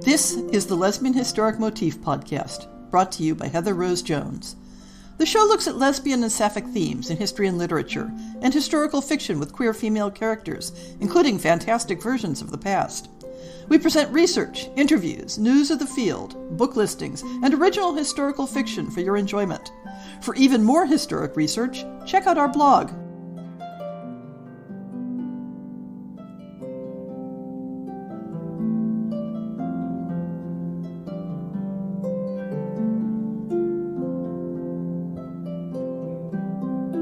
This is the Lesbian Historic Motif Podcast, brought to you by Heather Rose Jones. The show looks at lesbian and sapphic themes in history and literature, and historical fiction with queer female characters, including fantastic versions of the past. We present research, interviews, news of the field, book listings, and original historical fiction for your enjoyment. For even more historic research, check out our blog.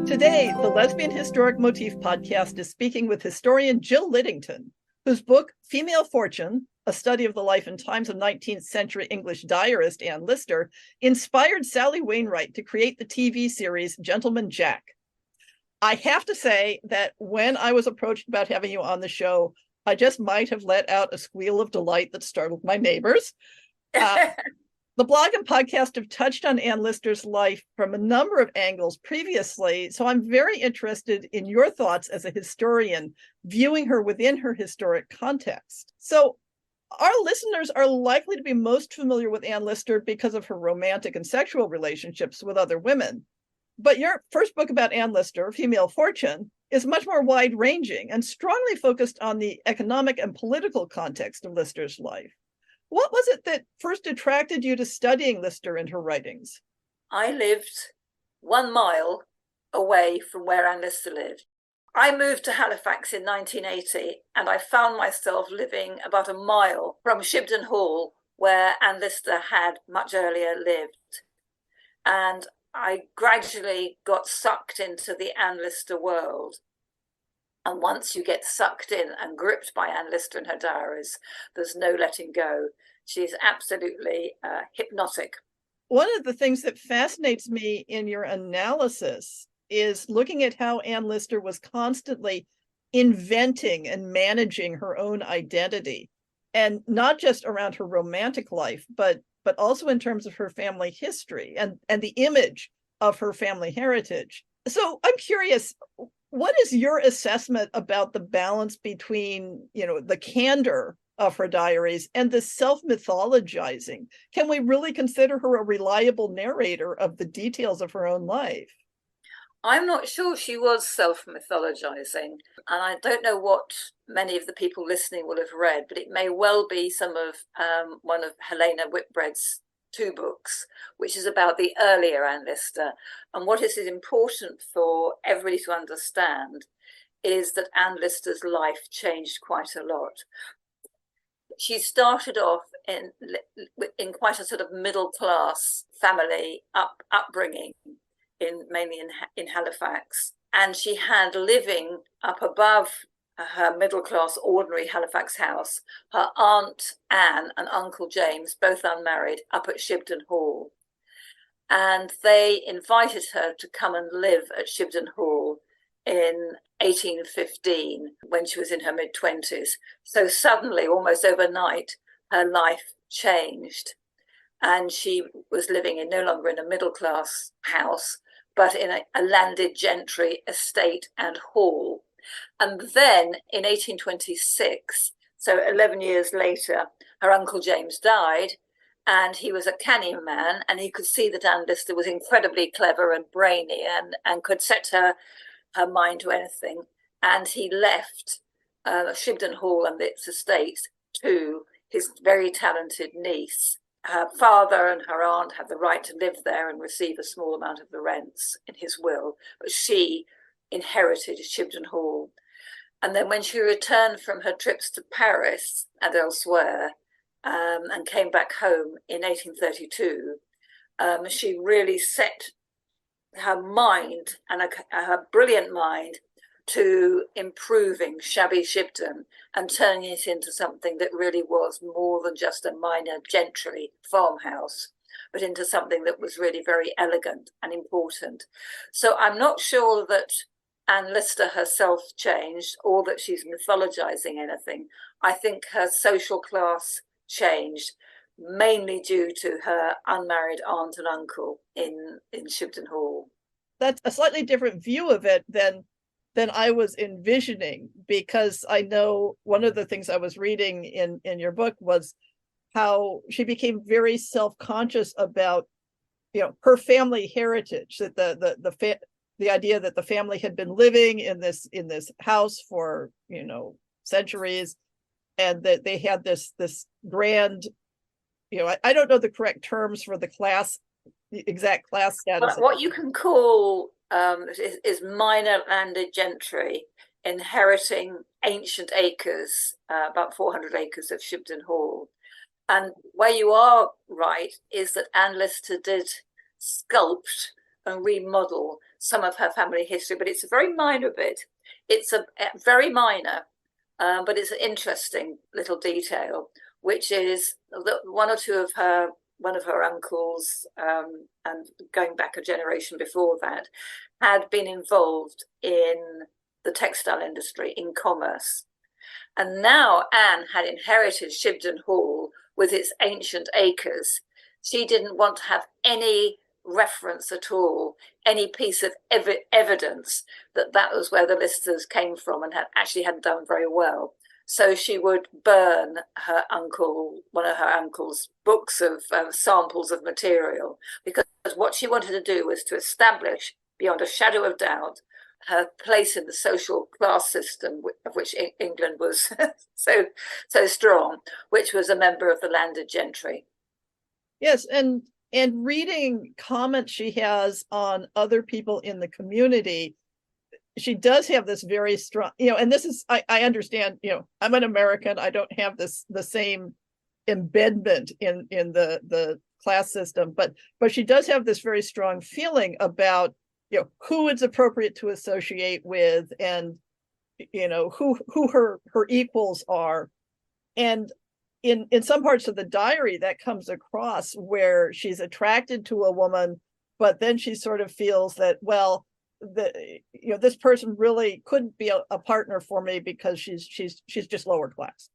Today, the Lesbian Historic Motif Podcast is speaking with historian Jill Liddington, whose book, Female Fortune, A Study of the Life and Times of 19th Century English Diarist Anne Lister, inspired Sally Wainwright to create the TV series Gentleman Jack. I have to say that when I was approached about having you on the show, I just might have let out a squeal of delight that startled my neighbors. The blog and podcast have touched on Anne Lister's life from a number of angles previously, so I'm very interested in your thoughts as a historian, viewing her within her historic context. So our listeners are likely to be most familiar with Anne Lister because of her romantic and sexual relationships with other women. But your first book about Anne Lister, Female Fortune, is much more wide-ranging and strongly focused on the economic and political context of Lister's life. What was it that first attracted you to studying Lister and her writings? I lived 1 mile away from where Anne Lister lived. I moved to Halifax in 1980 and I found myself living about 1 mile from Shibden Hall, where Anne Lister had much earlier lived. And I gradually got sucked into the Anne Lister world. And once you get sucked in and gripped by Anne Lister and her diaries, there's no letting go. She's absolutely hypnotic. One of the things that fascinates me in your analysis is looking at how Anne Lister was constantly inventing and managing her own identity, and not just around her romantic life, but also in terms of her family history and the image of her family heritage. So I'm curious, what is your assessment about the balance between, the candor of her diaries and the self-mythologizing? Can we really consider her a reliable narrator of the details of her own life? I'm not sure she was self-mythologizing, and I don't know what many of the people listening will have read, but it may well be some of one of Helena Whitbread's 2 books, which is about the earlier Anne Lister. And what is important for everybody to understand is that Anne Lister's life changed quite a lot. She started off in quite a sort of middle class family upbringing, mainly in Halifax, and she had living up above her middle-class ordinary Halifax house, her aunt Anne and uncle James, both unmarried, up at Shibden Hall. And they invited her to come and live at Shibden Hall in 1815, when she was in her mid-20s. So suddenly, almost overnight, her life changed. And she was living no longer in a middle-class house, but in a landed gentry estate and hall. And then in 1826, so 11 years later, her uncle James died, and he was a canny man, and he could see that Anne Lister was incredibly clever and brainy and could set her mind to anything. And he left Shibden Hall and its estate to his very talented niece. Her father and her aunt had the right to live there and receive a small amount of the rents in his will, but she inherited Shibden Hall. And then when she returned from her trips to Paris and elsewhere and came back home in 1832, she really set her mind and her brilliant mind to improving shabby Shibden and turning it into something that really was more than just a minor gentry farmhouse, but into something that was really very elegant and important. So I'm not sure that Anne Lister herself changed or that she's mythologizing anything. I think her social class changed, mainly due to her unmarried aunt and uncle in Shibden Hall. That's a slightly different view of it than I was envisioning, because I know one of the things I was reading in your book was how she became very self-conscious about, her family heritage, that the idea that the family had been living in this house for, centuries, and that they had this grand, I don't know the correct terms for the exact class status. What you can call is minor landed gentry inheriting ancient acres, about 400 acres of Shibden Hall. And where you are right is that Anne Lister did sculpt and remodel some of her family history, but it's a very minor bit. It's a very minor, but it's an interesting little detail, which is that one of her uncles, and going back a generation before that, had been involved in the textile industry, in commerce. And now Anne had inherited Shibden Hall with its ancient acres. She didn't want to have any reference at all, any piece of evidence that was where the Listers came from, and hadn't done very well. So she would burn one of her uncle's books of samples of material, because what she wanted to do was to establish, beyond a shadow of doubt, her place in the social class system of which England was so strong, which was a member of the landed gentry. Yes, and reading comments she has on other people in the community, she does have this very strong, and this is, I understand, I'm an American, I don't have the same embedment in the class system, but she does have this very strong feeling about, who it's appropriate to associate with, and, who her equals are. And in some parts of the diary that comes across, where she's attracted to a woman, but then she sort of feels that, well, this person really couldn't be a partner for me because she's just lower class.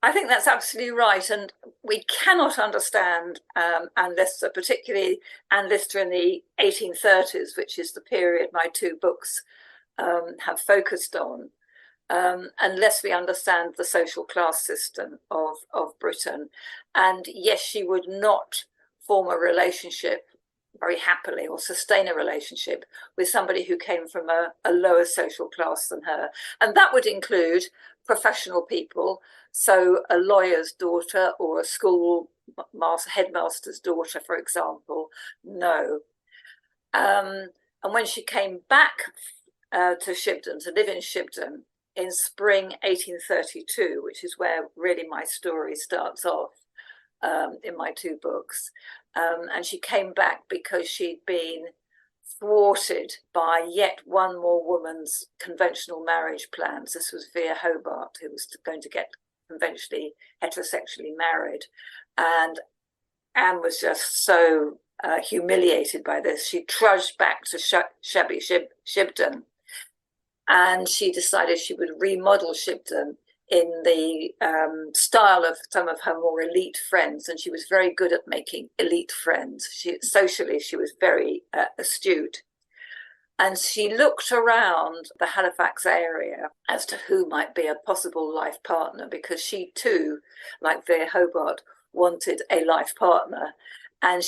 I think that's absolutely right, and we cannot understand Anne Lister, particularly Anne Lister in the 1830s, which is the period my two books have focused on, unless we understand the social class system of Britain. And yes, she would not form a relationship very happily, or sustain a relationship with somebody who came from a lower social class than her. And that would include professional people, so a lawyer's daughter or a school headmaster's daughter, for example. No. And when she came back to Shibden, to live in Shibden in spring 1832, which is where really my story starts off in my two books, and she came back because she'd been thwarted by yet one more woman's conventional marriage plans. This was Vere Hobart, who was going to get conventionally heterosexually married. And Anne was just so humiliated by this. She trudged back to shabby Shibden, and she decided she would remodel Shibden in the style of some of her more elite friends, and she was very good at making elite friends. Socially, she was very astute. And she looked around the Halifax area as to who might be a possible life partner, because she too, like Vere Hobart, wanted a life partner. And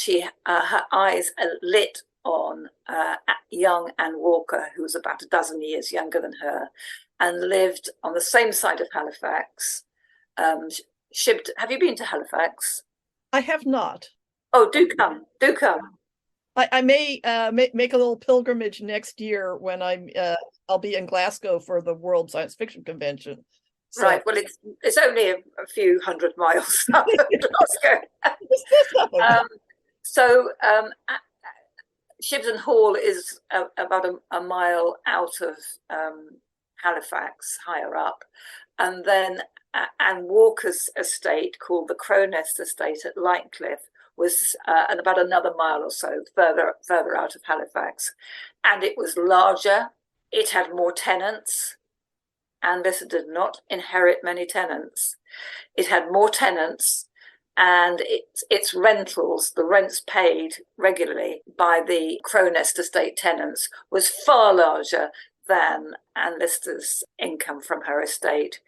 her eyes lit on young Anne Walker, who was about a dozen years younger than her, and lived on the same side of Halifax. Have you been to Halifax? I have not. Oh, do come. I may make a little pilgrimage next year when I'll be in Glasgow for the World Science Fiction Convention. So, right. Well, it's only a few hundred miles south of Glasgow. Shibden Hall is about a mile out of Halifax, higher up, and then Anne Walker's estate, called the Crownest Estate at Lightcliffe, was about another mile or so further out of Halifax, and it was larger. It had more tenants. Anne Lister did not inherit many tenants. It had more tenants, and its rentals, the rents paid regularly by the Crownest Estate tenants, was far larger than Anne Lister's income from her estate.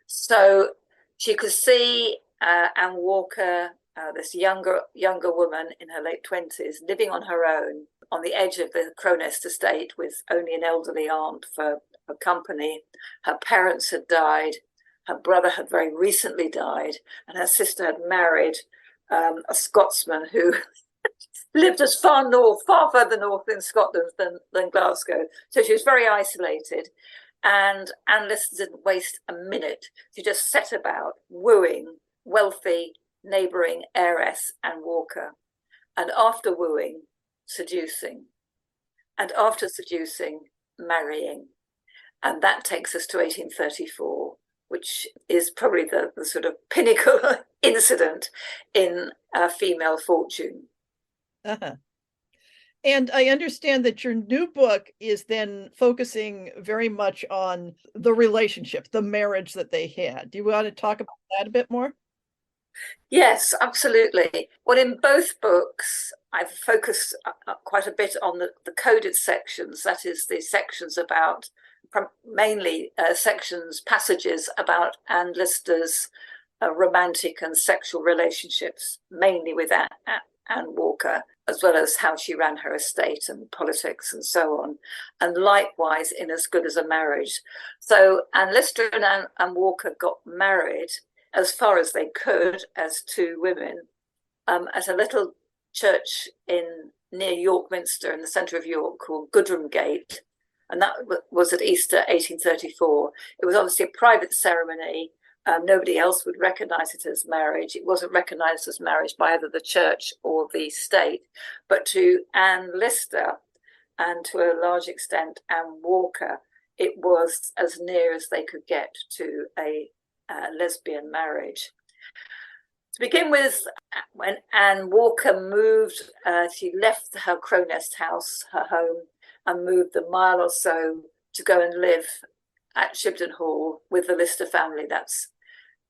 So she could see Anne Walker, this younger woman in her late 20s, living on her own on the edge of the Cronest estate with only an elderly aunt for company. Her parents had died. Her brother had very recently died, and her sister had married a Scotsman who lived as far further north in Scotland than Glasgow. So she was very isolated. And Anne Lister didn't waste a minute. She just set about wooing wealthy neighbouring heiress Anne Walker. And after wooing, seducing. And after seducing, marrying. And that takes us to 1834, which is probably the sort of pinnacle incident in female fortune. Uh-huh. And I understand that your new book is then focusing very much on the relationship, the marriage that they had. Do you want to talk about that a bit more? Yes, absolutely. Well, in both books, I've focused quite a bit on the coded sections, that is, the sections about mainly passages about Anne Lister's romantic and sexual relationships, mainly with Anne Walker, as well as how she ran her estate and politics and so on, and likewise in As Good as a Marriage. So Anne Lister and Anne Walker got married as far as they could as two women at a little church near York Minster in the centre of York called Goodram Gate, and that was at Easter 1834. It was obviously a private ceremony. Nobody else would recognise it as marriage. It wasn't recognised as marriage by either the church or the state, but to Anne Lister and to a large extent Anne Walker, it was as near as they could get to a lesbian marriage. To begin with, when Anne Walker moved, she left her Cronest house, her home, and moved a mile or so to go and live at Shibden Hall with the Lister family. That's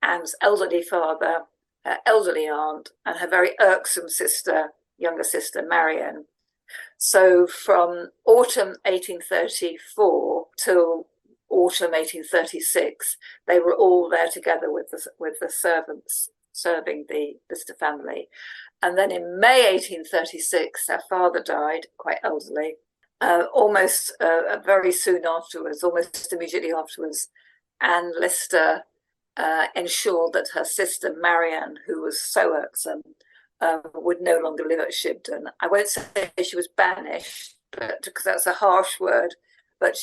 Anne's elderly father, her elderly aunt, and her very irksome sister, younger sister, Marianne. So from autumn 1834 till autumn 1836, they were all there together with the servants serving the Lister family. And then in May 1836, their father died, quite elderly. Almost very soon afterwards, almost immediately afterwards, Anne Lister ensured that her sister Marianne, who was so irksome, would no longer live at Shibden. I won't say she was banished, because that's a harsh word, but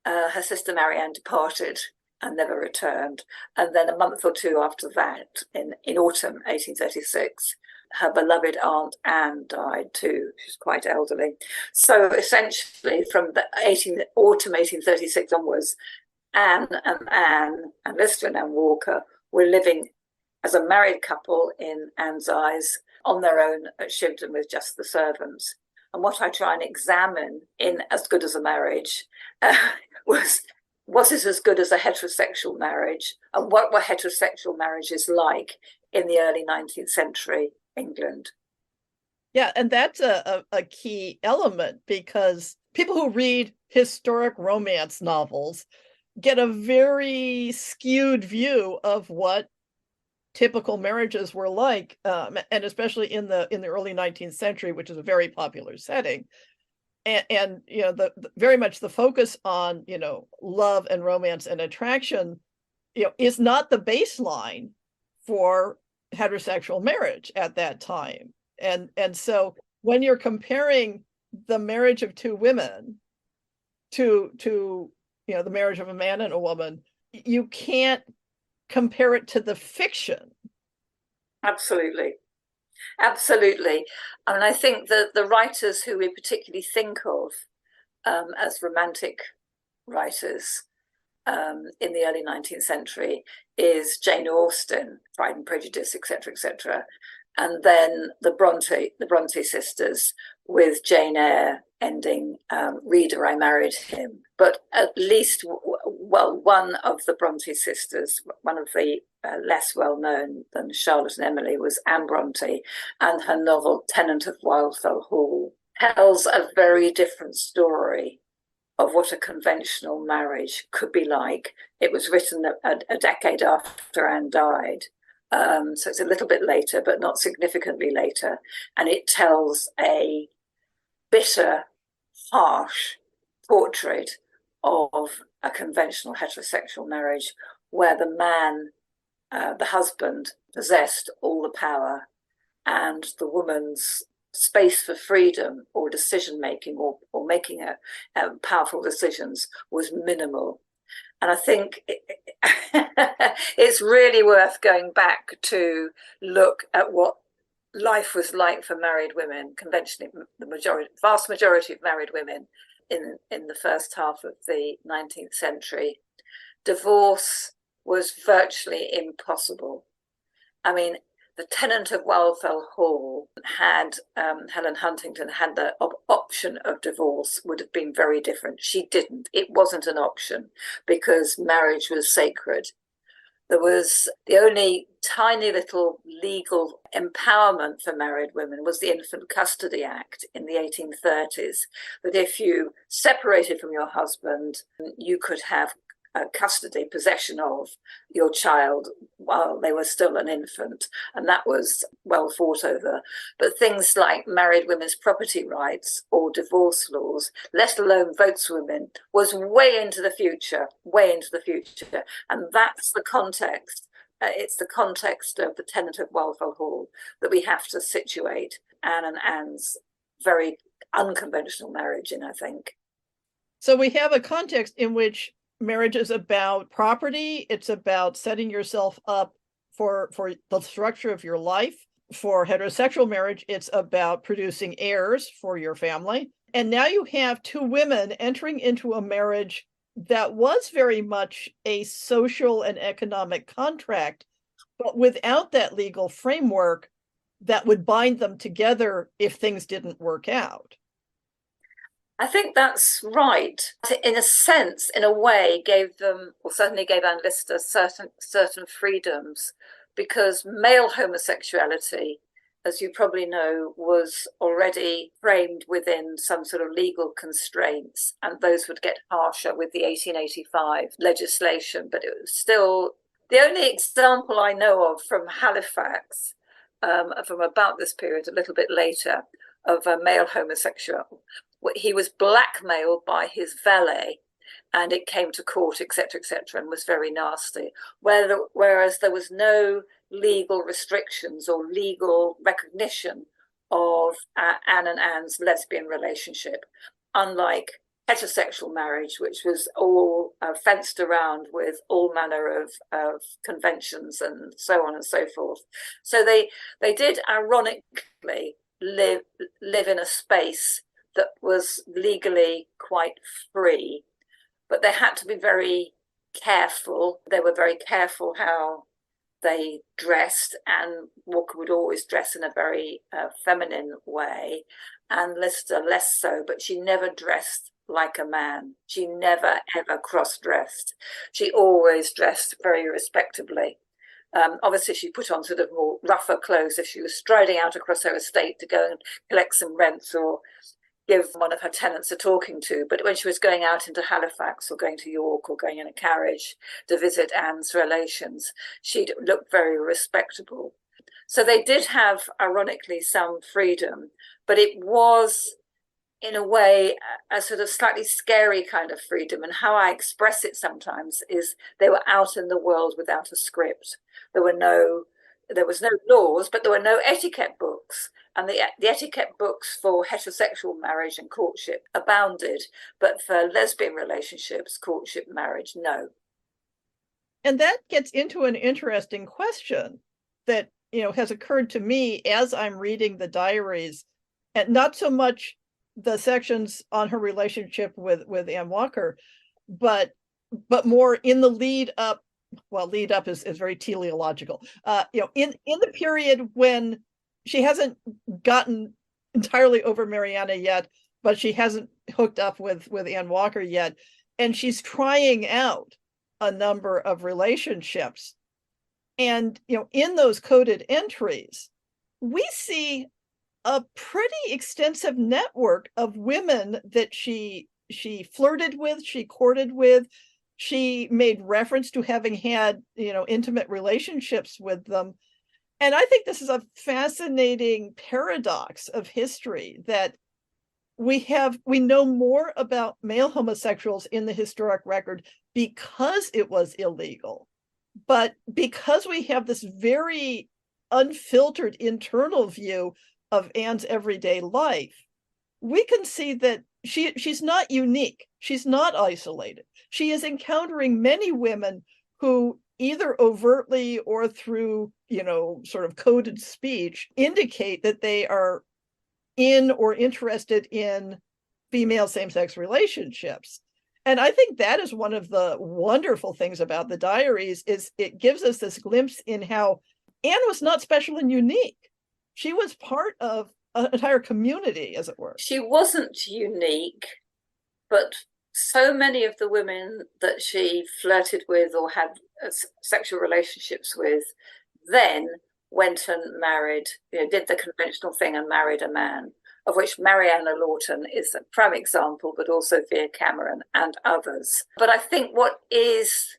her sister Marianne departed and never returned. And then a month or two after that, in autumn 1836, her beloved aunt Anne died too. She's quite elderly. So essentially, from the autumn 1836 onwards, Anne and Lister and Anne Walker were living as a married couple in Anne's eyes on their own at Shibden with just the servants. And what I try and examine in As Good as a Marriage was it as good as a heterosexual marriage, and what were heterosexual marriages like in the early 19th century England? Yeah, and that's a key element, because people who read historic romance novels get a very skewed view of what typical marriages were like, and especially in the early 19th century, which is a very popular setting. And you know, the very much the focus on, you know, love and romance and attraction, you know, is not the baseline for heterosexual marriage at that time. And so when you're comparing the marriage of two women to you know, the marriage of a man and a woman, you can't compare it to the fiction. Absolutely. And I think that the writers who we particularly think of as romantic writers in the early 19th century is Jane Austen, Pride and Prejudice, etc., and then the Bronte sisters, with Jane Eyre ending, "Reader, I married him." But at least, one of the Bronte sisters, one of the less well known than Charlotte and Emily, was Anne Bronte, and her novel Tenant of Wildfell Hall tells a very different story of what a conventional marriage could be like. It was written a decade after Anne died. So it's a little bit later, but not significantly later. And it tells a bitter, harsh portrait of a conventional heterosexual marriage where the man, the husband, possessed all the power, and the woman's space for freedom or decision making or making powerful decisions was minimal. And I think it's really worth going back to look at what life was like for married women, conventionally, the vast majority of married women in the first half of the 19th century. Divorce was virtually impossible. I mean, the tenant of Wildfell Hall had, Helen Huntington had the option of divorce, would have been very different. She didn't. It wasn't an option because marriage was sacred. There was the only tiny little legal empowerment for married women was the Infant Custody Act in the 1830s, that if you separated from your husband, you could have custody, possession of your child while they were still an infant, and that was well fought over. But things like married women's property rights or divorce laws, let alone votes for women, was way into the future, and that's the context. It's the context of the tenant of Wildfell Hall that we have to situate Anne and Anne's very unconventional marriage in, I think. So we have a context in which marriage is about property. It's about setting yourself up for the structure of your life. For heterosexual marriage, it's about producing heirs for your family. And now you have two women entering into a marriage that was very much a social and economic contract, but without that legal framework that would bind them together if things didn't work out. I think that's right. In a sense, in a way, gave them, or certainly gave Anne Lister certain freedoms, because male homosexuality, as you probably know, was already framed within some sort of legal constraints, and those would get harsher with the 1885 legislation. But it was still the only example I know of from Halifax, from about this period, a little bit later, of a male homosexual. He was blackmailed by his valet, and it came to court, etc., and was very nasty. Whereas there was no legal restrictions or legal recognition of Anne and Anne's lesbian relationship, unlike heterosexual marriage, which was all fenced around with all manner of conventions and so on and so forth. So they did ironically live in a space that was legally quite free, but they had to be very careful. They were very careful how they dressed, and Walker would always dress in a very feminine way, and Lister less so, but she never dressed like a man. She never, ever cross-dressed. She always dressed very respectably. Obviously, she put on sort of more rougher clothes if she was striding out across her estate to go and collect some rents or give one of her tenants a talking to. But when she was going out into Halifax or going to York or going in a carriage to visit Anne's relations, she'd look very respectable. So they did have, ironically, some freedom, but it was, in a way, a sort of slightly scary kind of freedom. And how I express it sometimes is they were out in the world without a script. There was no laws, but there were no etiquette books. And the etiquette books for heterosexual marriage and courtship abounded, but for lesbian relationships, courtship, marriage, no. And that gets into an interesting question that, has occurred to me as I'm reading the diaries, and not so much the sections on her relationship with Anne Walker, but more in the lead up. Well, lead up is very teleological. In the period when she hasn't gotten entirely over Mariana yet, but she hasn't hooked up with Anne Walker yet, and she's trying out a number of relationships. And in those coded entries, we see a pretty extensive network of women that she she flirted with, she courted with. She made reference to having had, intimate relationships with them. And I think this is a fascinating paradox of history, that we know more about male homosexuals in the historic record because it was illegal. But because we have this very unfiltered internal view of Anne's everyday life, we can see that she's not unique. She's not isolated. She is encountering many women who either overtly or through, sort of coded speech indicate that they are in or interested in female same-sex relationships. And I think that is one of the wonderful things about the diaries, is it gives us this glimpse in how Anne was not special and unique. She was part of an entire community, as it were. She wasn't unique, but so many of the women that she flirted with or had sexual relationships with then went and married, did the conventional thing and married a man, of which Mariana Lawton is a prime example, but also Vere Cameron and others. But I think what is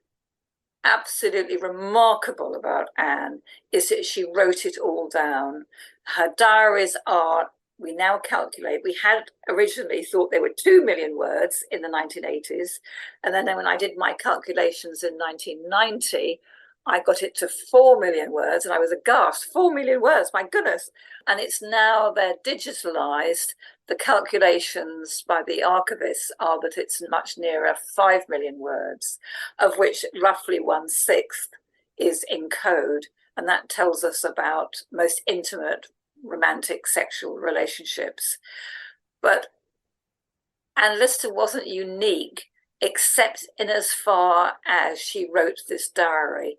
absolutely remarkable about Anne is that she wrote it all down. Her diaries are, we now calculate, we had originally thought they were 2 million words in the 1980s. And then when I did my calculations in 1990, I got it to 4 million words, and I was aghast. 4 million words, my goodness. And it's now, they're digitalized. The calculations by the archivists are that it's much nearer 5 million words, of which roughly 1/6 is in code. And that tells us about most intimate romantic sexual relationships. But Anne Lister wasn't unique, except in as far as she wrote this diary,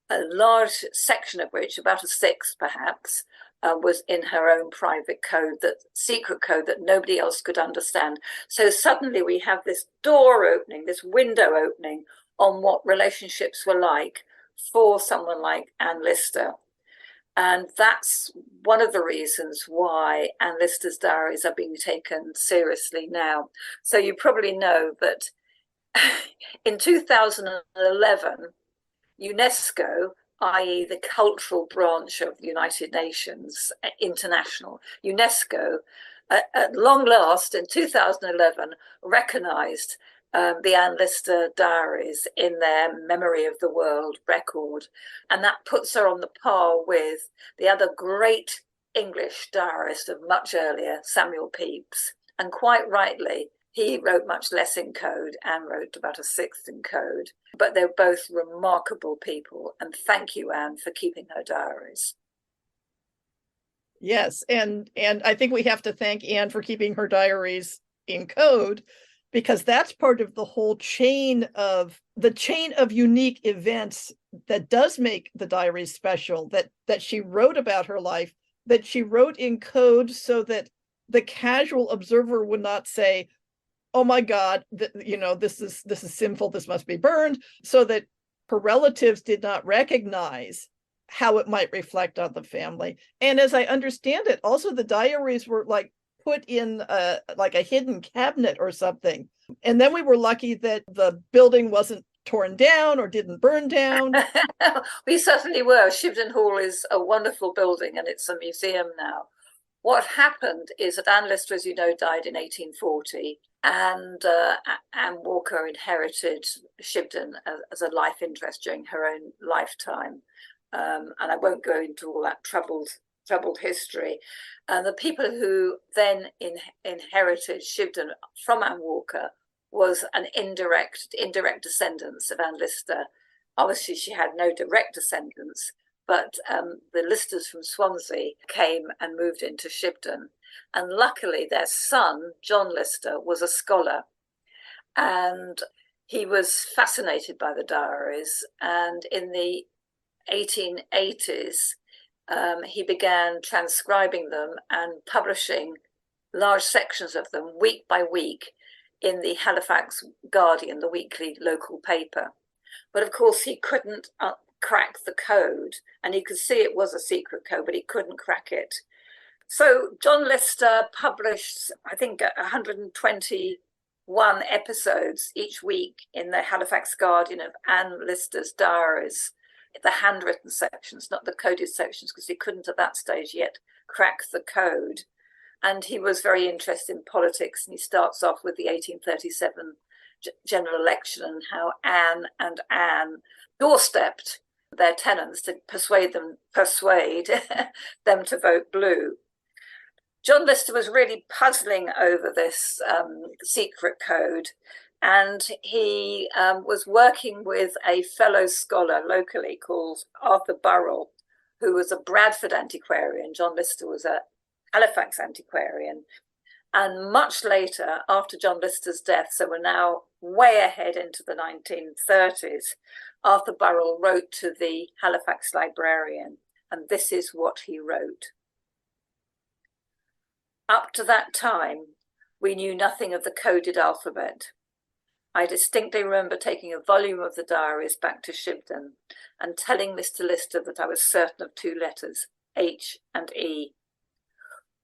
a large section of which, about 1/6 perhaps, was in her own private code, that secret code that nobody else could understand. So suddenly we have this door opening, this window opening on what relationships were like for someone like Anne Lister. And that's one of the reasons why Anne Lister's diaries are being taken seriously now. So you probably know that in 2011, UNESCO, i.e. the cultural branch of the United Nations, international, UNESCO, at long last in 2011 recognized the Anne Lister diaries in their Memory of the World record. And that puts her on the par with the other great English diarist of much earlier, Samuel Pepys. And quite rightly, he wrote much less in code and wrote about 1/6 in code. But they're both remarkable people. And thank you, Anne, for keeping her diaries. Yes, and I think we have to thank Anne for keeping her diaries in code, because that's part of the whole chain of unique events that does make the diaries special, that she wrote about her life, that she wrote in code so that the casual observer would not say, oh my God, this is sinful, this must be burned, so that her relatives did not recognize how it might reflect on the family. And as I understand it, also the diaries were like put in like a hidden cabinet or something. And then we were lucky that the building wasn't torn down or didn't burn down. We certainly were. Shibden Hall is a wonderful building, and it's a museum now. What happened is that Anne Lister, as you know, died in 1840, and Anne Walker inherited Shibden as a life interest during her own lifetime. And I won't go into all that troubled history. And the people who then inherited Shibden from Anne Walker was an indirect descendants of Anne Lister. Obviously, she had no direct descendants, but the Listers from Swansea came and moved into Shibden. And luckily, their son, John Lister, was a scholar. And he was fascinated by the diaries. And in the 1880s, he began transcribing them and publishing large sections of them week by week in the Halifax Guardian, the weekly local paper. But of course, he couldn't crack the code, and he could see it was a secret code, but he couldn't crack it. So John Lister published, I think, 120 episodes each week in the Halifax Guardian of Anne Lister's diaries, the handwritten sections, not the coded sections, because he couldn't at that stage yet crack the code. And he was very interested in politics, and he starts off with the 1837 general election and how Anne doorstepped their tenants to persuade them to vote blue. John Lister was really puzzling over this secret code, and he was working with a fellow scholar locally called Arthur Burrell, who was a Bradford antiquarian. John Lister was a Halifax antiquarian. And much later, after John Lister's death, so we're now way ahead into the 1930s, Arthur Burrell wrote to the Halifax librarian, and this is what he wrote. Up to that time, we knew nothing of the coded alphabet. I distinctly remember taking a volume of the diaries back to Shibden and telling Mr. Lister that I was certain of two letters, H and E.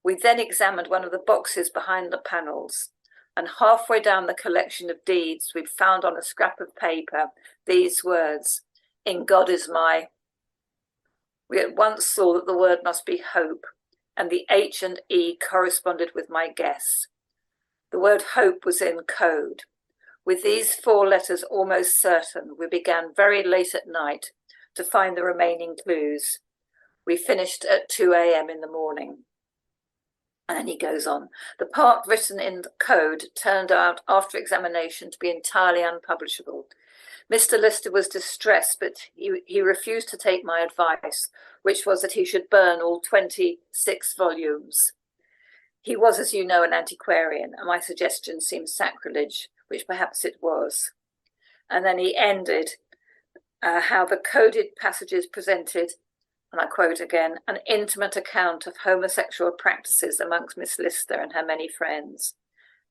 We then examined one of the boxes behind the panels, and halfway down the collection of deeds, we'd found on a scrap of paper these words, "In God is my." We at once saw that the word must be hope, and the H and E corresponded with my guess. The word hope was in code. With these 4 letters almost certain, we began very late at night to find the remaining clues. We finished at 2 a.m. in the morning. And he goes on. The part written in the code turned out after examination to be entirely unpublishable. Mr. Lister was distressed, but he refused to take my advice, which was that he should burn all 26 volumes. He was, as you know, an antiquarian, and my suggestion seemed sacrilege, which perhaps it was. And then he ended how the coded passages presented, and I quote again, an intimate account of homosexual practices amongst Miss Lister and her many friends.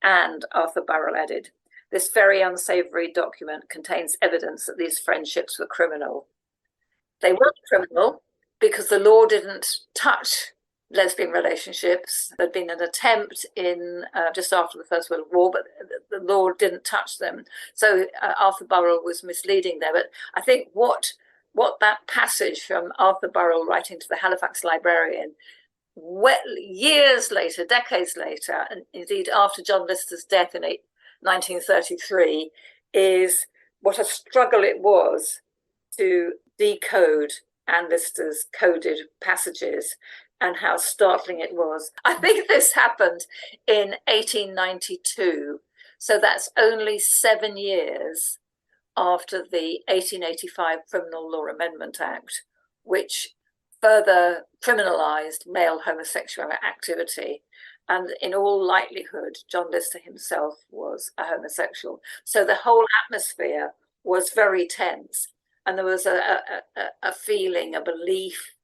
And, Arthur Burrell added, this very unsavoury document contains evidence that these friendships were criminal. They weren't criminal because the law didn't touch lesbian relationships. There'd been an attempt in just after the First World War, but the law didn't touch them. So Arthur Burrell was misleading there. But I think what that passage from Arthur Burrell writing to the Halifax librarian, years later, decades later, and indeed after John Lister's death in 1933, is what a struggle it was to decode Anne Lister's coded passages and how startling it was. I think this happened in 1892, so that's only 7 years after the 1885 Criminal Law Amendment Act, which further criminalised male homosexual activity. And in all likelihood, John Lister himself was a homosexual. So the whole atmosphere was very tense. And there was a feeling, a belief,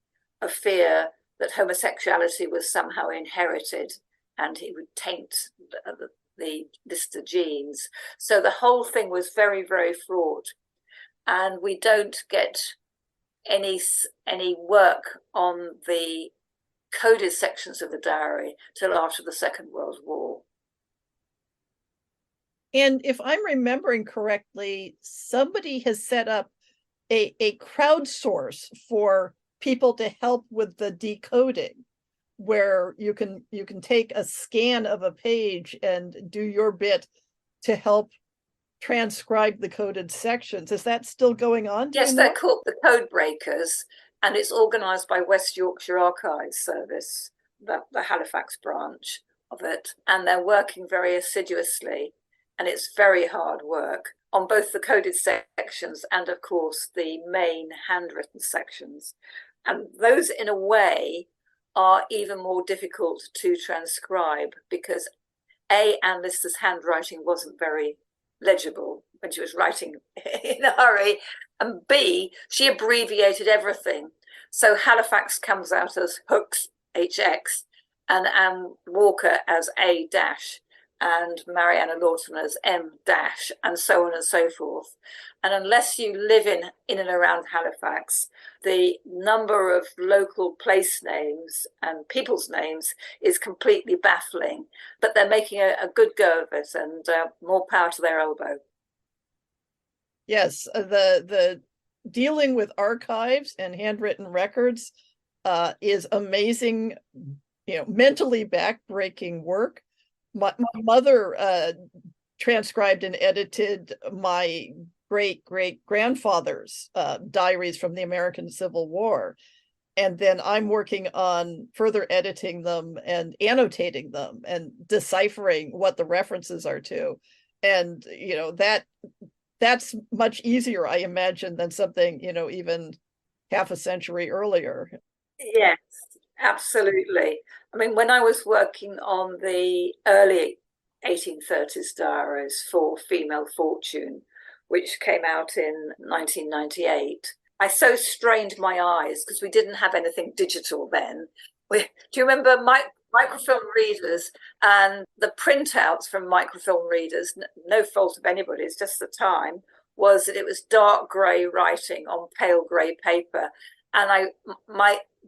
a fear that homosexuality was somehow inherited and it would taint the Lister genes. So the whole thing was very, very fraught. And we don't get any work on the coded sections of the diary till after the Second World War. And if I'm remembering correctly, somebody has set up a crowdsource for people to help with the decoding, where you can take a scan of a page and do your bit to help transcribe the coded sections. Is that still going on? Yes, they're called the Code Breakers, and it's organised by West Yorkshire Archives Service, the Halifax branch of it, and they're working very assiduously, and it's very hard work on both the coded sections and, of course, the main handwritten sections. And those, in a way, are even more difficult to transcribe because A, Anne Lister's handwriting wasn't very legible when she was writing in a hurry, and B, she abbreviated everything. So Halifax comes out as Hooks, HX, and Anne Walker as A-. and Mariana Lawton as M dash, and so on and so forth. And unless you live in and around Halifax, the number of local place names and people's names is completely baffling. But they're making a good go of it, and more power to their elbow. Yes, the dealing with archives and handwritten records is amazing, mentally backbreaking work. My mother transcribed and edited my great-great-grandfather's diaries from the American Civil War. And then I'm working on further editing them and annotating them and deciphering what the references are to. And, that's much easier, I imagine, than something, even half a century earlier. Yes, absolutely. I mean, when I was working on the early 1830s diaries for Female Fortune, which came out in 1998, I so strained my eyes because we didn't have anything digital then. Do you remember microfilm readers and the printouts from microfilm readers? No fault of anybody's, just the time, was that it was dark grey writing on pale grey paper. And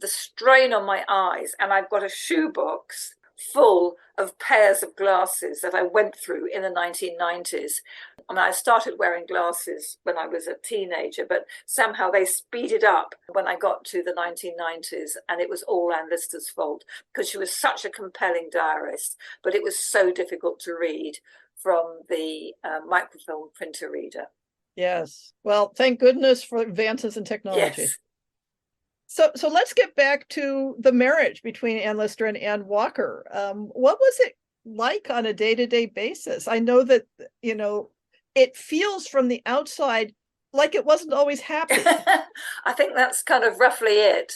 the strain on my eyes, and I've got a shoebox full of pairs of glasses that I went through in the 1990s. I mean, I started wearing glasses when I was a teenager, but somehow they speeded up when I got to the 1990s, and it was all Anne Lister's fault because she was such a compelling diarist, but it was so difficult to read from the microfilm printer reader. Yes. Well, thank goodness for advances in technology. Yes. So let's get back to the marriage between Anne Lister and Anne Walker. What was it like on a day-to-day basis? I know that, it feels from the outside like it wasn't always happy. I think that's kind of roughly it.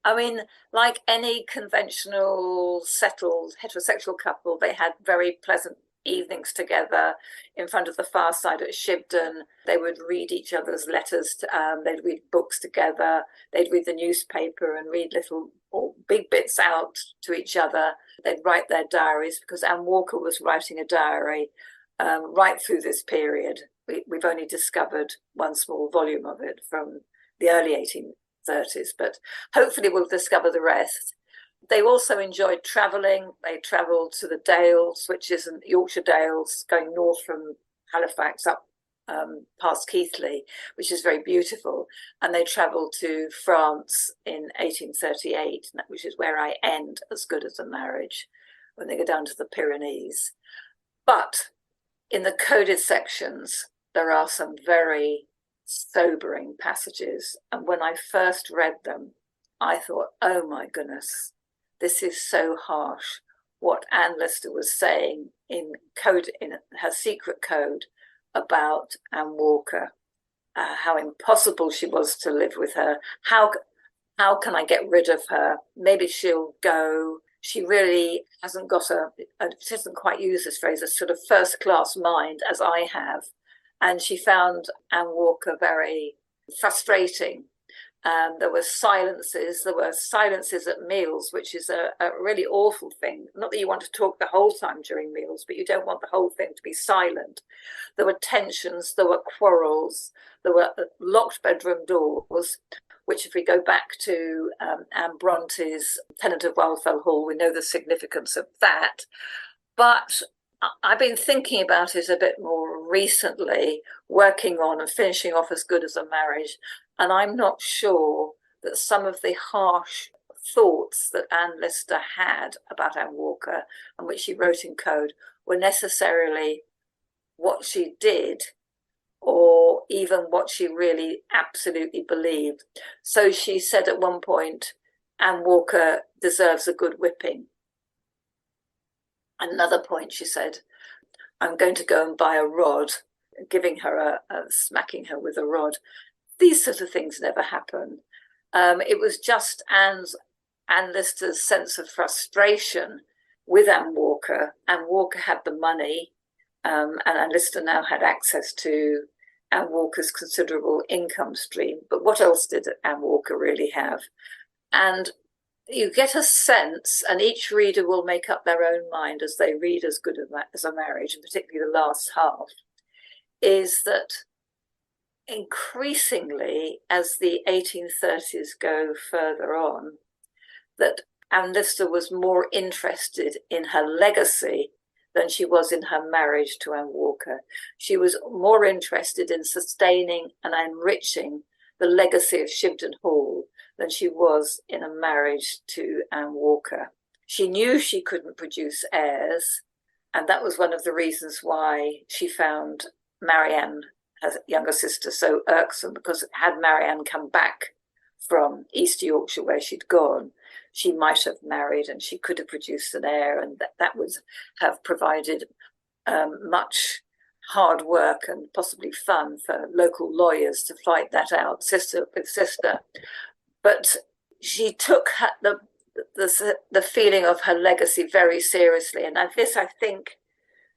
I mean, like any conventional settled heterosexual couple, they had very pleasant evenings together in front of the fireside at Shibden. They would read each other's letters. They'd read books together. They'd read the newspaper and read little or big bits out to each other. They'd write their diaries because Anne Walker was writing a diary right through this period. We've only discovered one small volume of it from the early 1830s, but hopefully we'll discover the rest. They also enjoyed travelling. They travelled to the Dales, which is in Yorkshire Dales, going north from Halifax up past Keighley, which is very beautiful. And they travelled to France in 1838, which is where I end As Good as a Marriage, when they go down to the Pyrenees. But in the coded sections, there are some very sobering passages. And when I first read them, I thought, oh my goodness, this is so harsh. What Anne Lister was saying in her secret code about Anne Walker, how impossible she was to live with her. How can I get rid of her? Maybe she'll go. She really hasn't got she doesn't quite use this phrase, a sort of first-class mind as I have. And she found Anne Walker very frustrating. There were silences at meals, which is a really awful thing. Not that you want to talk the whole time during meals, but you don't want the whole thing to be silent. There were tensions, there were quarrels, there were locked bedroom doors, which if we go back to Anne Bronte's Tenant of Wildfell Hall, we know the significance of that. But I've been thinking about it a bit more recently, working on and finishing off As Good as a Marriage. And I'm not sure that some of the harsh thoughts that Anne Lister had about Anne Walker and which she wrote in code were necessarily what she did or even what she really absolutely believed. So she said at one point, Anne Walker deserves a good whipping. Another point, she said, I'm going to go and buy a rod, giving her smacking her with a rod. These sort of things never happen. It was just Anne Lister's sense of frustration with Anne Walker. Anne Walker had the money, and Anne Lister now had access to Anne Walker's considerable income stream. But what else did Anne Walker really have? And you get a sense, and each reader will make up their own mind as they read As Good as a Marriage, and particularly the last half, is that increasingly, as the 1830s go further on, that Anne Lister was more interested in her legacy than she was in her marriage to Anne Walker. She was more interested in sustaining and enriching the legacy of Shibden Hall than she was in a marriage to Anne Walker. She knew she couldn't produce heirs, and that was one of the reasons why she found Marianne, her younger sister, so irksome, because had Marianne come back from East Yorkshire where she'd gone, she might have married and she could have produced an heir, and that would have provided much hard work and possibly fun for local lawyers to fight that out, sister with sister. But she took the feeling of her legacy very seriously. And this, I think,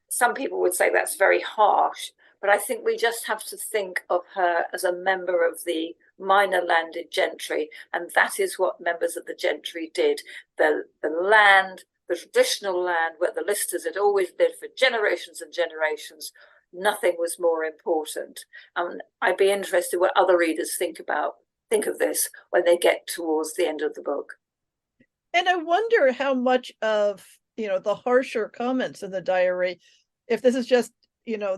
some people would say that's very harsh, but I think we just have to think of her as a member of the minor landed gentry, and that is what members of the gentry did. The land, the traditional land where the Listers had always lived for generations and generations, nothing was more important. I'd be interested what other readers think of this when they get towards the end of the book. And I wonder how much of, the harsher comments in the diary, if this is just,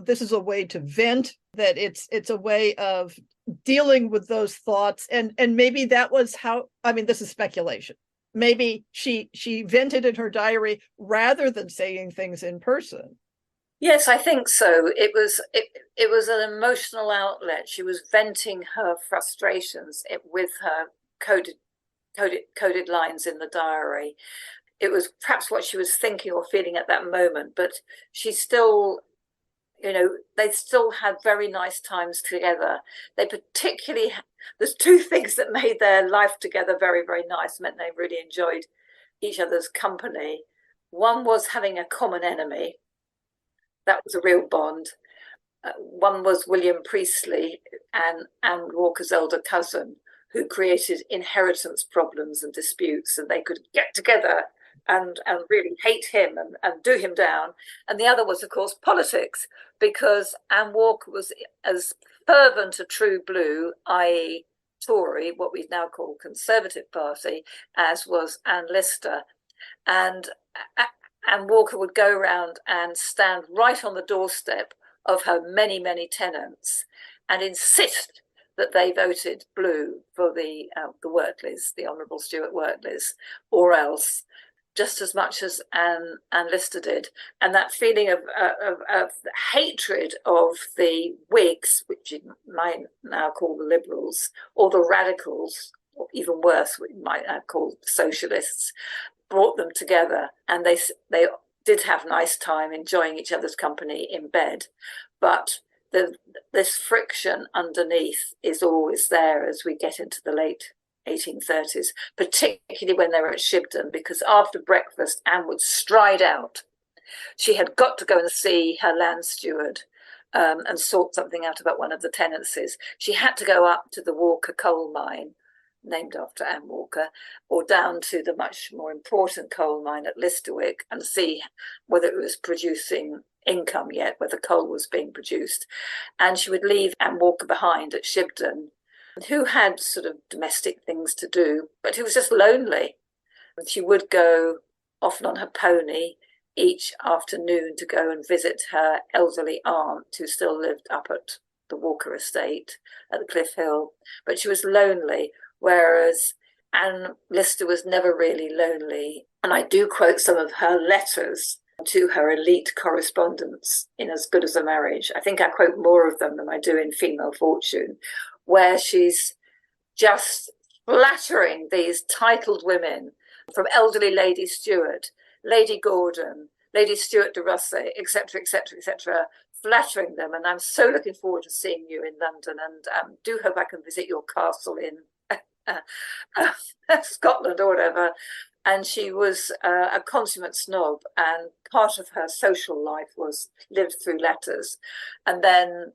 this is a way to vent, that it's a way of dealing with those thoughts. And maybe that was how, this is speculation. Maybe she vented in her diary rather than saying things in person. Yes, I think so. It was an emotional outlet. She was venting her frustrations with her coded lines in the diary. It was perhaps what she was thinking or feeling at that moment, but she still, they still had very nice times together. They particularly, there's two things that made their life together very, very nice, meant they really enjoyed each other's company. One was having a common enemy. That was a real bond. One was William Priestley, and Anne Walker's elder cousin, who created inheritance problems and disputes, and they could get together and really hate him and do him down. And the other was, of course, politics, because Anne Walker was as fervent a true blue, i.e. Tory, what we now call Conservative Party, as was Anne Lister. And Anne Walker would go around and stand right on the doorstep of her many, many tenants and insist that they voted blue for the Wortleys, the Honourable Stuart Wortleys, or else, just as much as Anne Lister did. And that feeling of hatred of the Whigs, which you might now call the Liberals, or the Radicals, or even worse, we might now call socialists, brought them together, and they did have nice time enjoying each other's company in bed. But this friction underneath is always there as we get into the late 1830s, particularly when they were at Shibden, because after breakfast, Anne would stride out. She had got to go and see her land steward and sort something out about one of the tenancies. She had to go up to the Walker coal mine, named after Anne Walker, or down to the much more important coal mine at Listerwick and see whether it was producing income yet, whether coal was being produced. And she would leave Anne Walker behind at Shibden, who had sort of domestic things to do, but who was just lonely. And she would go often on her pony each afternoon to go and visit her elderly aunt, who still lived up at the Walker estate at the Cliff Hill. But she was lonely, whereas Anne Lister was never really lonely. And I do quote some of her letters to her elite correspondents in As Good as a Marriage. I think I quote more of them than I do in Female Fortune, where she's just flattering these titled women, from elderly Lady Stuart, Lady Gordon, Lady Stuart de Russey, etc., etc., etc., flattering them. And I'm so looking forward to seeing you in London, and do hope I can visit your castle in Scotland or whatever. And she was a consummate snob, and part of her social life was lived through letters. And then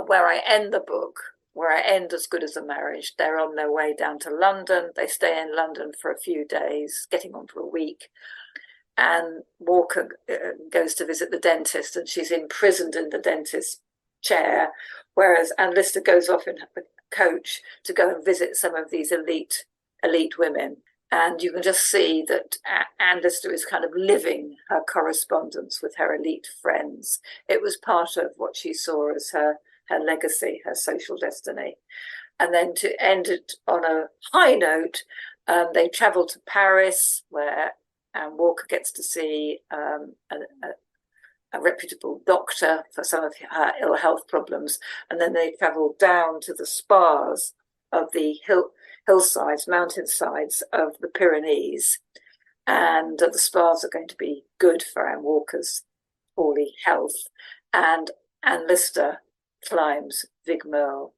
where I end the book, where I end As Good as a Marriage. They're on their way down to London. They stay in London for a few days, getting on for a week. And Walker goes to visit the dentist, and she's imprisoned in the dentist's chair, whereas Anne Lister goes off in the coach to go and visit some of these elite women. And you can just see that Anne Lister is kind of living her correspondence with her elite friends. It was part of what she saw as her legacy, her social destiny. And then to end it on a high note, they travel to Paris, where Anne Walker gets to see a reputable doctor for some of her ill health problems. And then they travel down to the spas of the hillsides, mountainsides of the Pyrenees. And the spas are going to be good for Anne Walker's poorly health. And Anne Lister climbs Vigmerle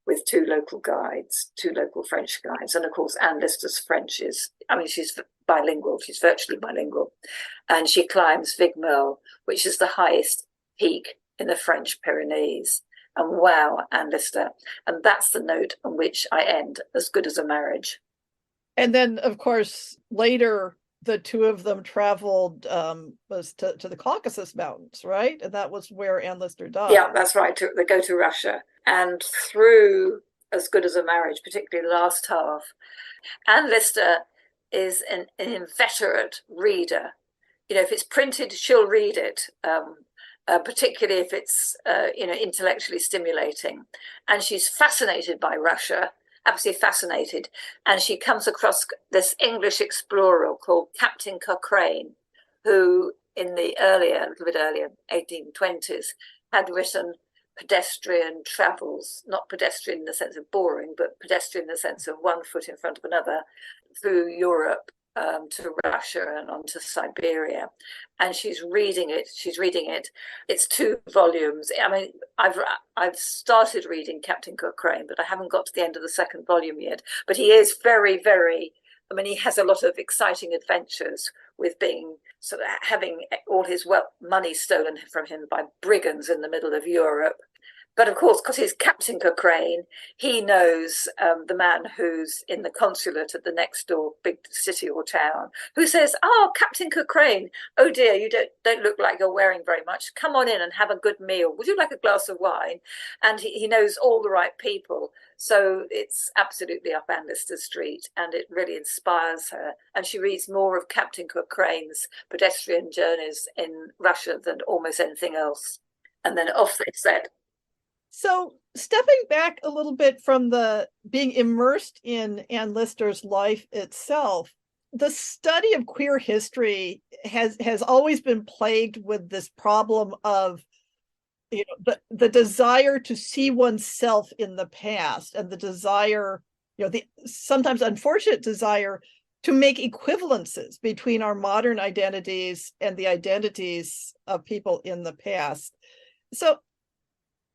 with two local French guides. And of course, Anne Lister's French she's bilingual, she's virtually bilingual. And she climbs Vigmerle, which is the highest peak in the French Pyrenees. And wow, Anne Lister. And that's the note on which I end As Good as a Marriage. And then, of course, later, the two of them traveled was to the Caucasus Mountains, right? And that was where Anne Lister died. Yeah, that's right. They go to Russia. And through As Good as a Marriage, particularly the last half, Anne Lister is an inveterate reader. If it's printed, she'll read it, particularly if it's intellectually stimulating. And she's fascinated by Russia, absolutely fascinated. And she comes across this English explorer called Captain Cochrane, who a little bit earlier, 1820s, had written pedestrian travels, not pedestrian in the sense of boring, but pedestrian in the sense of one foot in front of another, through Europe to Russia and on to Siberia. And she's reading it. It's 2 volumes. I mean, I've started reading Captain Cochrane, but I haven't got to the end of the 2nd volume yet. But he is very, very, he has a lot of exciting adventures with being sort of having all his money stolen from him by brigands in the middle of Europe. But of course, because he's Captain Cochrane, he knows the man who's in the consulate at the next door big city or town, who says, "Oh, Captain Cochrane, oh dear, you don't look like you're wearing very much. Come on in and have a good meal. Would you like a glass of wine?" And he knows all the right people. So it's absolutely up Anne Lister Street, and it really inspires her. And she reads more of Captain Cochrane's pedestrian journeys in Russia than almost anything else. And then off they set. So stepping back a little bit from the being immersed in Anne Lister's life itself, the study of queer history has always been plagued with this problem of the desire to see oneself in the past, and the desire, the sometimes unfortunate desire to make equivalences between our modern identities and the identities of people in the past. So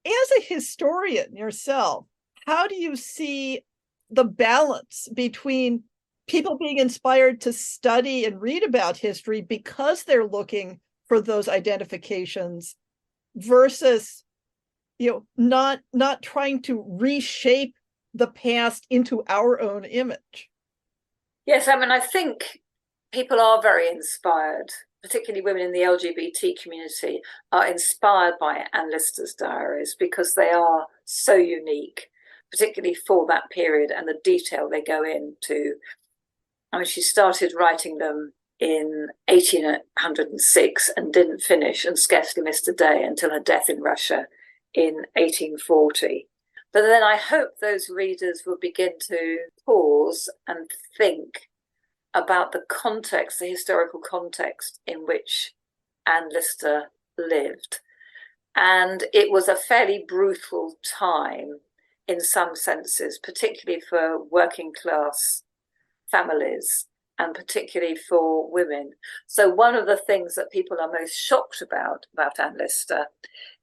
as a historian yourself, how do you see the balance between people being inspired to study and read about history because they're looking for those identifications versus, not trying to reshape the past into our own image? Yes, I think people are very inspired, particularly women in the LGBT community, are inspired by Anne Lister's diaries because they are so unique, particularly for that period and the detail they go into. She started writing them in 1806 and didn't finish and scarcely missed a day until her death in Russia in 1840. But then I hope those readers will begin to pause and think about the context, the historical context in which Anne Lister lived. And it was a fairly brutal time in some senses, particularly for working class families and particularly for women. So one of the things that people are most shocked about Anne Lister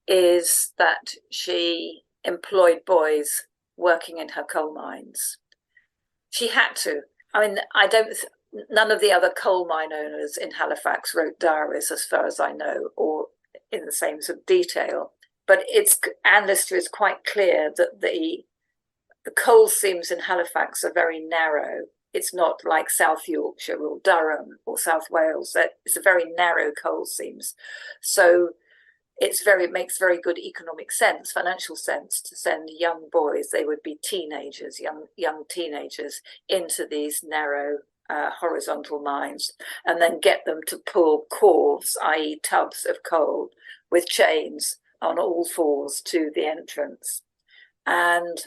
is that she employed boys working in her coal mines. She had to. None of the other coal mine owners in Halifax wrote diaries, as far as I know, or in the same sort of detail But Anne Lister is quite clear that the coal seams in Halifax are very narrow. It's not like South Yorkshire or Durham or South Wales. It's a very narrow coal seams. So it makes very good economic sense, financial sense, to send young boys, they would be teenagers, young teenagers, into these narrow horizontal mines, and then get them to pull corves, i.e. tubs of coal, with chains on all fours to the entrance. And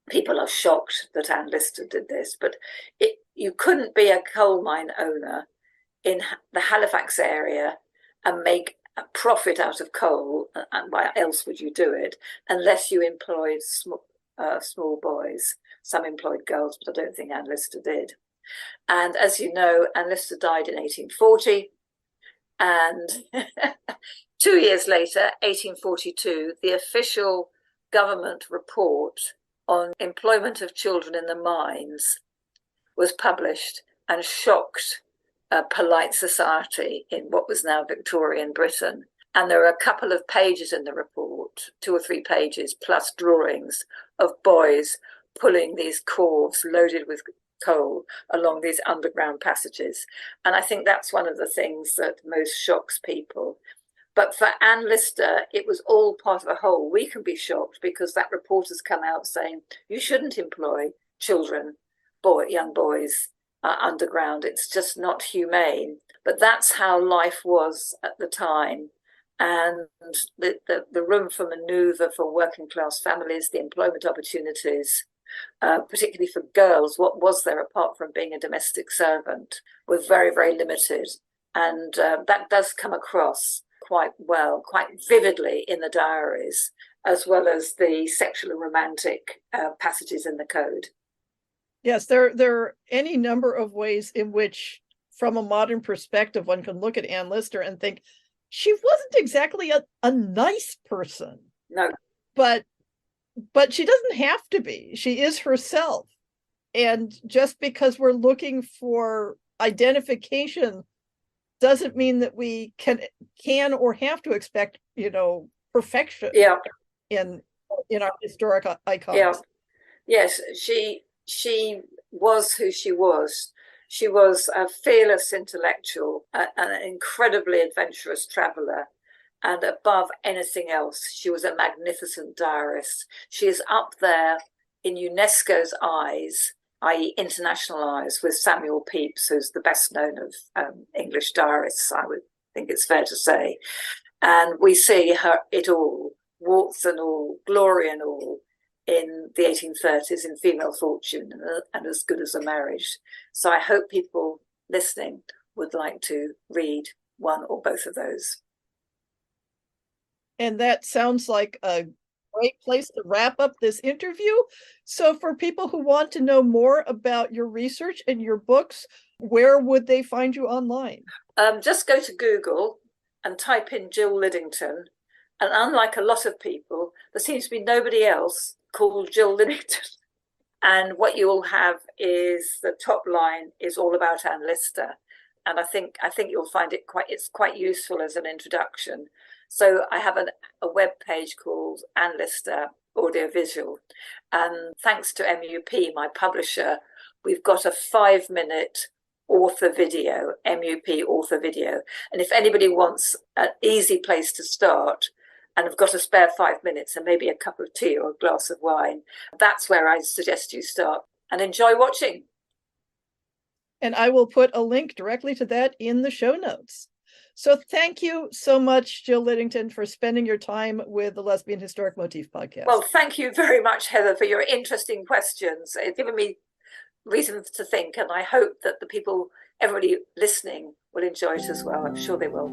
people are shocked that Anne Lister did this, but you couldn't be a coal mine owner in the Halifax area and make a profit out of coal, and why else would you do it, unless you employed small boys. Some employed girls, but I don't think Anne Lister did. And as you know, Anne Lister died in 1840, and 2 years later, 1842, the official government report on employment of children in the mines was published and shocked polite society in what was now Victorian Britain. And there are a couple of pages in the report, 2 or 3 pages, plus drawings of boys pulling these corves loaded with coal along these underground passages. And I think that's one of the things that most shocks people. But for Anne Lister, it was all part of a whole. We can be shocked because that report has come out saying you shouldn't employ children, young boys, underground. It's just not humane. But that's how life was at the time. And the room for manoeuvre for working class families, the employment opportunities, particularly for girls, what was there apart from being a domestic servant, were very, very limited. And that does come across quite well, quite vividly in the diaries, as well as the sexual and romantic passages in the code. Yes, there are any number of ways in which, from a modern perspective, one can look at Anne Lister and think she wasn't exactly a nice person. No. But she doesn't have to be. She is herself. And just because we're looking for identification doesn't mean that we can or have to expect, perfection in our historic icons. Yeah. Yes, she was who she was. She was a fearless intellectual, an incredibly adventurous traveller, and above anything else, she was a magnificent diarist. She is up there in UNESCO's eyes, i.e. international eyes, with Samuel Pepys, who's the best known of English diarists, I would think it's fair to say. And we see it all, warts and all, glory and all, in the 1830s in Female Fortune and As Good as a Marriage. So I hope people listening would like to read one or both of those. And that sounds like a great place to wrap up this interview. So for people who want to know more about your research and your books, where would they find you online? Just go to Google and type in Jill Liddington. And unlike a lot of people, there seems to be nobody else called Jill Liddington. And what you will have is the top line is all about Anne Lister. And I think you'll find it's quite useful as an introduction. So I have a web page called Anne Lister Audiovisual. And thanks to MUP, my publisher, we've got a 5-minute author video, MUP author video. And if anybody wants an easy place to start, and have got a spare 5 minutes and maybe a cup of tea or a glass of wine, that's where I suggest you start and enjoy watching. And I will put a link directly to that in the show notes. So thank you so much, Jill Liddington, for spending your time with the Lesbian Historic Motif Podcast. Well, thank you very much, Heather, for your interesting questions. It's given me reason to think, and I hope that everybody listening will enjoy it as well. I'm sure they will.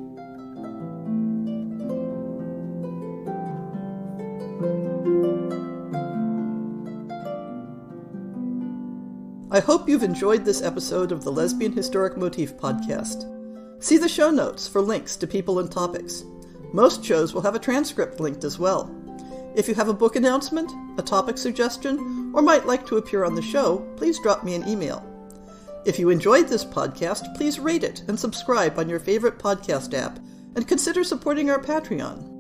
I hope you've enjoyed this episode of the Lesbian Historic Motif Podcast. See the show notes for links to people and topics. Most shows will have a transcript linked as well. If you have a book announcement, a topic suggestion, or might like to appear on the show, please drop me an email. If you enjoyed this podcast, please rate it and subscribe on your favorite podcast app, and consider supporting our Patreon.